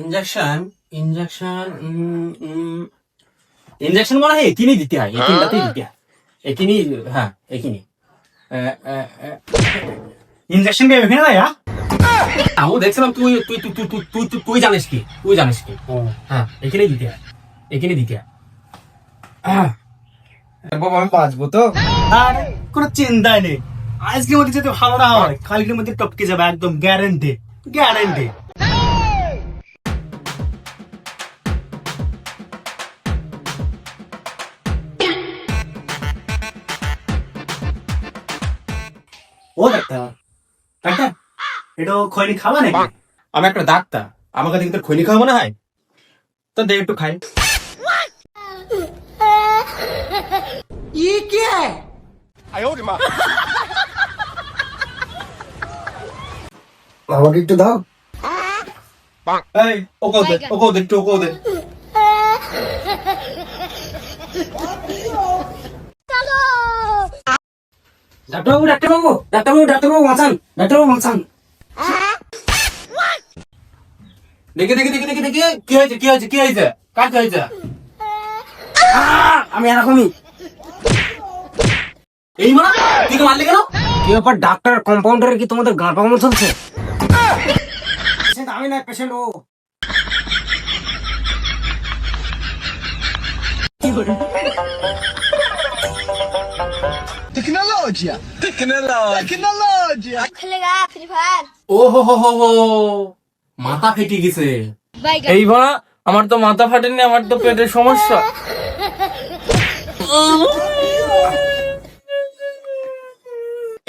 Injection injection injection मনে হয় একিনি দিতে হয়, একিনটাতেই দিতে হয়, একিনি, হ্যাঁ একিনি। ইনজেকশন কে এখানে না আমি দেখছিলাম তুই তুই তুই তুই তুই তুই তুই জানিস কি, তুই জানিস কি? হ্যাঁ এখানেই দিতে হয়, এখানেই দিতে হয়। বাবা আমি বাঁচবো তো? আরে কোনো চিন্তাই নেই, আজকের মধ্যে যদি ভালো না হয় কালকের মধ্যে টপকে যাবে, একদম গ্যারান্টি গ্যারান্টি। ও ডাক্তার, ডাক্তার এটা খৈনি খাওয়া নাকি? আমি একটা ডাক্তার, আমাকে দেখে তোর খৈনি খাওয়া মনে হয়? তো দে একটু খাই। আমাকে একটু দাও। এই ওকে দে, ওকে দে, একটু ওকে দে। ডাক্তারবাবু, ডাক্তারবাবু, ডাক্তারবাবু, ডাক্তারবাবু বাঁচান, ডাক্তারবাবু বাঁচান। দেখে দেখে দেখে দেখে দেখে কি হয়েছে, কি হয়েছে, কি হয়েছে, কার কি হয়েছে? আমি এরকমই। এই মা তুই কে মারলি কেন? কি ব্যাপার ডাক্তার, কম্পাউন্ডারের কি তোমাদের গাঁ পাকানো চলছে? পেশেন্ট আমি না, পেশেন্ট ও। টেকনোলজিয়া টেকনোলজিয়া खेलेगा फ्री फायर ও হো হো হো হো, মাথা ফেটে গেছে। এই ভাড়া, আমার তো মাথা ফাটেনি, আমার তো পেটের সমস্যা।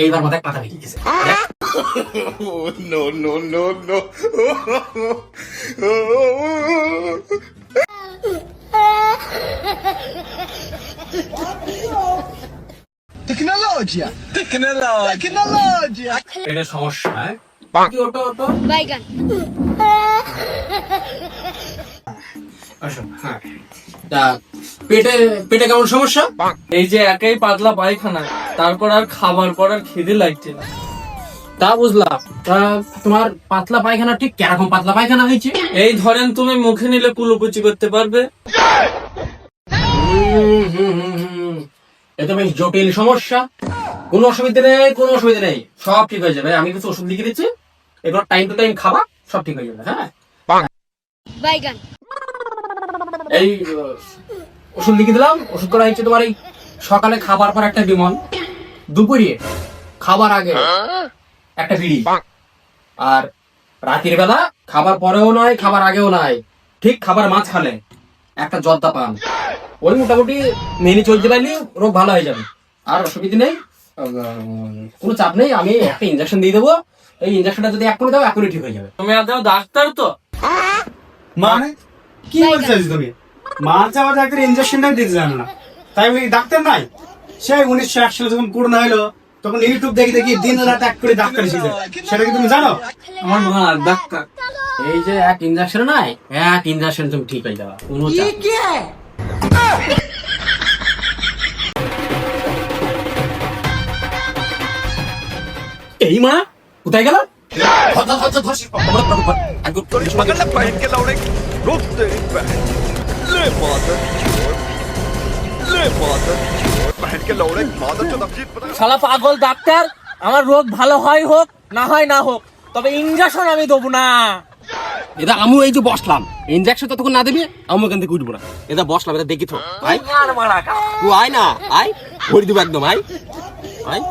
এইবার মাথায় পাতা ফেটে গেছে। টেকনোলজিয়া টেকনোলজিয়া। এটা সমস্যা, হ্যাঁ? কি ওটো ওটো बैगन আসো, হ্যাঁ। তা পেটে পেটে কেমন সমস্যা? এই যে একাই পাতলা পায়খানা, তারপর আর খাবার পর আর খিদে লাগছে না। তা বুঝলাম। তা তোমার পাতলা পায়খানা ঠিক কিরকম পাতলা পায়খানা হয়েছে? এই ধরেন তুমি মুখে নিলে কুলুকুচি করতে পারবে। এ তো বেশ জটিল সমস্যা। কোনো অসুবিধা নেই, কোনো অসুবিধা নেই, সব ঠিক হয়ে যাবে। আমি কিছু ওষুধ লিখে দিচ্ছি, এবার টাইম টু টাইম খাবা, সব ঠিক হয়ে যাবে। হ্যাঁ, बैगन এই ওষুধ লিখে দিলাম। ওষুধ করা হচ্ছে তোমার এই সকালে খাবার পর একটা বিমল, দুপুরে খাবার আগে একটা বিড়ি, আর রাতের বেলা খাবার পরেও নয় খাবার আগেও নয়, ঠিক খাবার মাঝখানে একটা জর্দা পান। ওই মোটামুটি মেনে চলতে পারলে রোগ ভালো হয়ে যাবে, আর অসুবিধা নেই, কোনো চাপ নেই। আমি একটা ইনজেকশন দিয়ে দেবো, এই ইনজেকশনটা যদি এক করে দাও এখনই ঠিক হয়ে যাবে। তুমি আদৌ ডাক্তার তো? মানে কি বলছিস তুমি? মাছ আবার ডাক্তার ইনজেকশনটাই দিতে জানো না, তাই ওই ডাক্তার নাই? সেই 1901 সালে যখন করোনা হলো তখন ইউটিউব দেখে দেখি দিন রাত এক করে ডাক্তার এসেছে, সেটা কি তুমি জানো? আমার মা ডাক্তার। এই যে এক ইনজেকশন নাই, এক ইনজেকশন তুমি ঠিক হয়ে যাবে, কোনো চাপ নেই। এই মা কোথায় গেল? पहन के लौड़े रुक तेरी बहन ले मादर की चोर ले मादर की चोर पहन के लौड़े मादर जो तमजीद पता শালা পাগল ডাক্তার, আমার রোগ ভালো হয় হোক না হয় না হোক, তবে ইনজেকশন আমি দেবো না। এটা আমি এই যে বসলাম, ইনজেকশন তো তখন না দিবি, আমি এখান থেকে উঠবো না। এটা বসলাম, এটা দেখি তো, আয় তুই আয় না, আয় ভরি দিব একদম, আয় আয়।